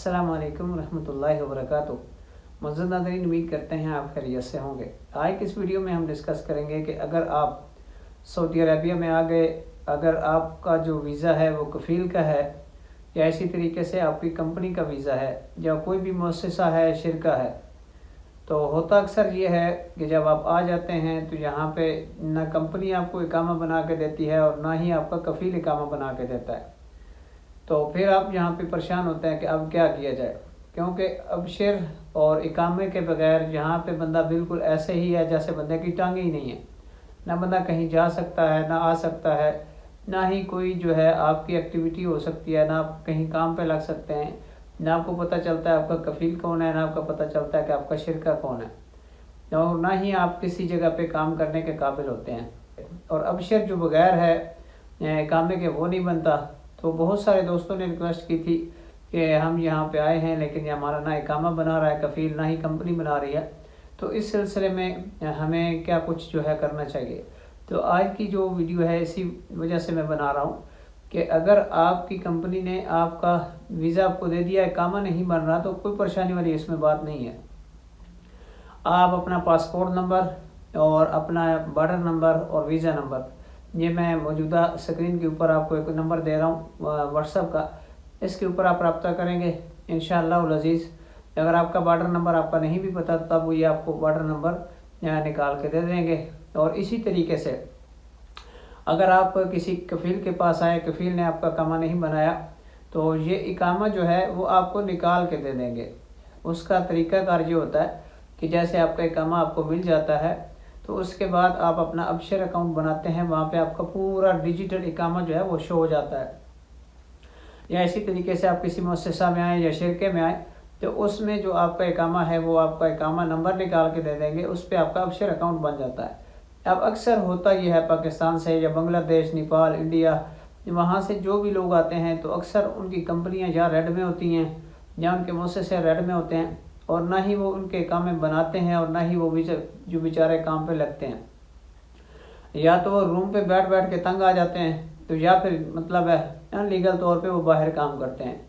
अस्सलाम वालेकुम रहमतुल्लाहि व बरकातुहू। मुअज़्ज़ज़ नाज़रीन, उम्मीद करते हैं आप खैरियत से होंगे। आज की इस वीडियो में हम डिस्कस करेंगे कि अगर आप सऊदी अरबिया में आ गए, अगर आपका जो वीज़ा है वो कफ़ील का है या इसी तरीके से आपकी कंपनी का वीज़ा है या कोई भी मुअस्ससा है, शिरका है, तो होता अक्सर ये है कि जब आप आ जाते हैं तो यहाँ पे ना कंपनी आपको इकामा बना के देती है और ना ही आपका कफ़ील इकामा बना के देता है। तो फिर आप यहाँ पे परेशान होते हैं कि अब क्या किया जाए, क्योंकि अब शेर और इकामे के बगैर यहाँ पे बंदा बिल्कुल ऐसे ही है जैसे बंदे की टांगे ही नहीं है। ना बंदा कहीं जा सकता है, ना आ सकता है, ना ही कोई जो है आपकी एक्टिविटी हो सकती है, ना आप कहीं काम पे लग सकते हैं, ना आपको पता चलता है आपका कफ़ील कौन है, ना आपका पता चलता है कि आपका शिरका कौन है, और ना ही आप किसी जगह पे काम करने के काबिल होते हैं। और अब शेर जो बगैर है इकामे के वो नहीं बनता। तो बहुत सारे दोस्तों ने रिक्वेस्ट की थी कि हम यहाँ पे आए हैं लेकिन ये हमारा ना इकामा बना रहा है कफ़ील, ना ही कंपनी बना रही है, तो इस सिलसिले में हमें क्या कुछ जो है करना चाहिए। तो आज की जो वीडियो है इसी वजह से मैं बना रहा हूँ कि अगर आपकी कंपनी ने आपका वीज़ा आपको दे दिया, इकामा नहीं बन रहा, तो कोई परेशानी वाली इसमें बात नहीं है। आप अपना पासपोर्ट नंबर और अपना बॉर्डर नंबर और वीज़ा नंबर, ये मैं मौजूदा स्क्रीन के ऊपर आपको एक नंबर दे रहा हूँ व्हाट्सएप का, इसके ऊपर आप रब्ता करेंगे इंशाअल्लाह अज़ीज़। अगर आपका बॉर्डर नंबर आपका नहीं भी पता तब वो ये आपको बॉर्डर नंबर निकाल के दे देंगे। और इसी तरीके से अगर आप किसी कफ़ील के पास आए, कफ़ील ने आपका इकामा नहीं बनाया, तो ये इकामा जो है वो आपको निकाल के दे देंगे। उसका तरीक़ाकार ये होता है कि जैसे आपका इकामा आपको मिल जाता है तो उसके बाद आप अपना अबशर अकाउंट बनाते हैं, वहाँ पे आपका पूरा डिजिटल इकामा जो है वो शो हो जाता है। या इसी तरीके से आप किसी मुअस्ससा में आए या शिरके में आए तो उसमें जो आपका इकामा है वो आपका इकामा नंबर निकाल के दे देंगे, उस पर आपका अबशर अकाउंट बन जाता है। अब अक्सर होता ये है पाकिस्तान से या बांग्लादेश, नेपाल, इंडिया, वहाँ से जो भी लोग आते हैं तो अक्सर उनकी कंपनियाँ या रेड में होती हैं या उनके मुअस्ससे रेड में होते हैं, और ना ही वो उनके इकामे बनाते हैं और ना ही वो जो बेचारे काम पे लगते हैं। या तो वो रूम पे बैठ बैठ के तंग आ जाते हैं, तो या फिर मतलब है अनलीगल तौर पे वो बाहर काम करते हैं।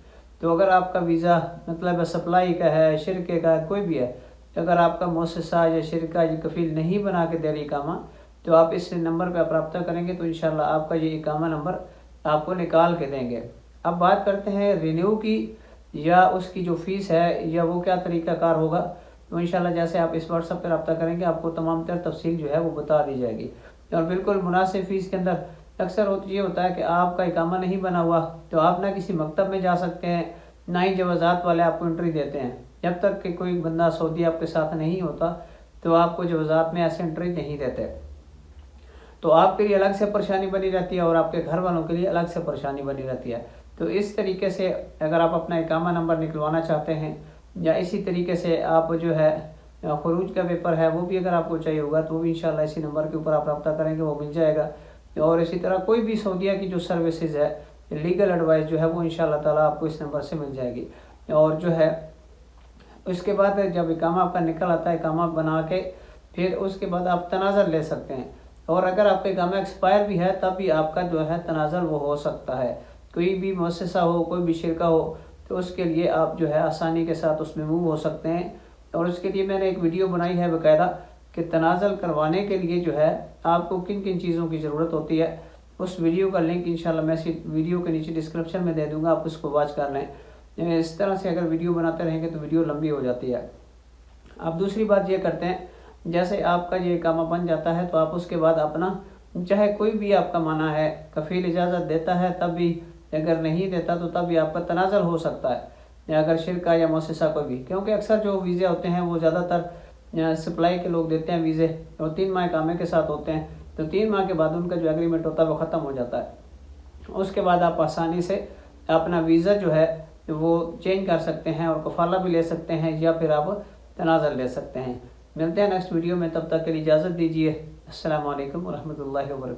तो अगर आपका वीज़ा मतलब है सप्लाई का है, शिरके का है, कोई भी है, अगर आपका मुअस्ससा या शिरका ये कफ़ील नहीं बना के दे रही इकामा, तो आप इस नंबर पे आप रब्ता करेंगे तो इंशाल्लाह आपका ये इकामा नंबर आपको निकाल के देंगे। अब बात करते हैं रिन्यू की या उसकी जो फ़ीस है या वो क्या तरीक़ाकार होगा। तो इंशाल्लाह जैसे आप इस व्हाट्सएप पर रब्ता करेंगे आपको तमाम तर तफसील जो है वो बता दी जाएगी। और बिल्कुल मुनासिब फ़ीस के अंदर अक्सर ये होता है कि आपका इकामा नहीं बना हुआ तो आप ना किसी मकतब में जा सकते हैं, ना ही जवाज़ात वाले आपको एंट्री देते हैं। जब तक कि कोई बंदा सऊदी आपके साथ नहीं होता तो आपको जवाज़ात में ऐसे एंट्री नहीं देते। तो आपके लिए अलग से परेशानी बनी रहती है और आपके घर वालों के लिए अलग से परेशानी बनी रहती है। तो इस तरीके से अगर आप अपना इकामा नंबर निकलवाना चाहते हैं या इसी तरीके से आप जो है खरूज का पेपर है वो भी अगर आपको चाहिए होगा तो वो भी इंशाल्लाह इसी नंबर के ऊपर आप रब्ता करेंगे, वो मिल जाएगा। और इसी तरह कोई भी सऊदीया की जो सर्विसेज है, लीगल एडवाइस जो है वो इंशाल्लाह ताला आपको इस नंबर से मिल जाएगी। और जो है उसके बाद जब इकामा आपका निकल आता है, इकामा बना के फिर उसके बाद आप तनाज़ुर ले सकते हैं। और अगर आपका इकामा एक्सपायर भी है तब भी आपका जो है तनाज़ुर वो हो सकता है। कोई भी मुअस्ससा हो, कोई भी शिरका हो, तो उसके लिए आप जो है आसानी के साथ उसमें मूव हो सकते हैं। और उसके लिए मैंने एक वीडियो बनाई है बाकायदा कि तनाज़ुर करवाने के लिए जो है आपको किन किन चीज़ों की ज़रूरत होती है। उस वीडियो का लिंक इंशाल्लाह मैं इसी वीडियो के नीचे डिस्क्रिप्शन में दे दूँगा, आप उसको वॉच कर लें। इस तरह से अगर वीडियो बनाते रहेंगे तो वीडियो लंबी हो जाती है। अब दूसरी बात ये करते हैं, जैसे आपका ये इकामा बन जाता है तो आप उसके बाद अपना चाहे कोई भी आपका माना है कफ़ील इजाज़त देता है तब भी, अगर नहीं देता तो तब भी आपका तनाज़ुर हो सकता है, या अगर शिरका या मुअस्ससा कोई भी, क्योंकि अक्सर जो वीज़े होते हैं वो ज़्यादातर सप्लाई के लोग देते हैं वीज़े, और 3 माह इकामे के साथ होते हैं। तो 3 माह के बाद उनका जो एग्रीमेंट होता है वो ख़त्म हो जाता है। उसके बाद आप आसानी से अपना वीज़ा जो है वो चेंज कर सकते हैं और कफ़ाला भी ले सकते हैं या फिर आप तनाज़ुर ले सकते हैं। मिलते हैं नेक्स्ट वीडियो में, तब तक के लिए इजाज़त दीजिए। अस्सलाम वालेकुम व रहमतुल्लाहि व बरकातहू।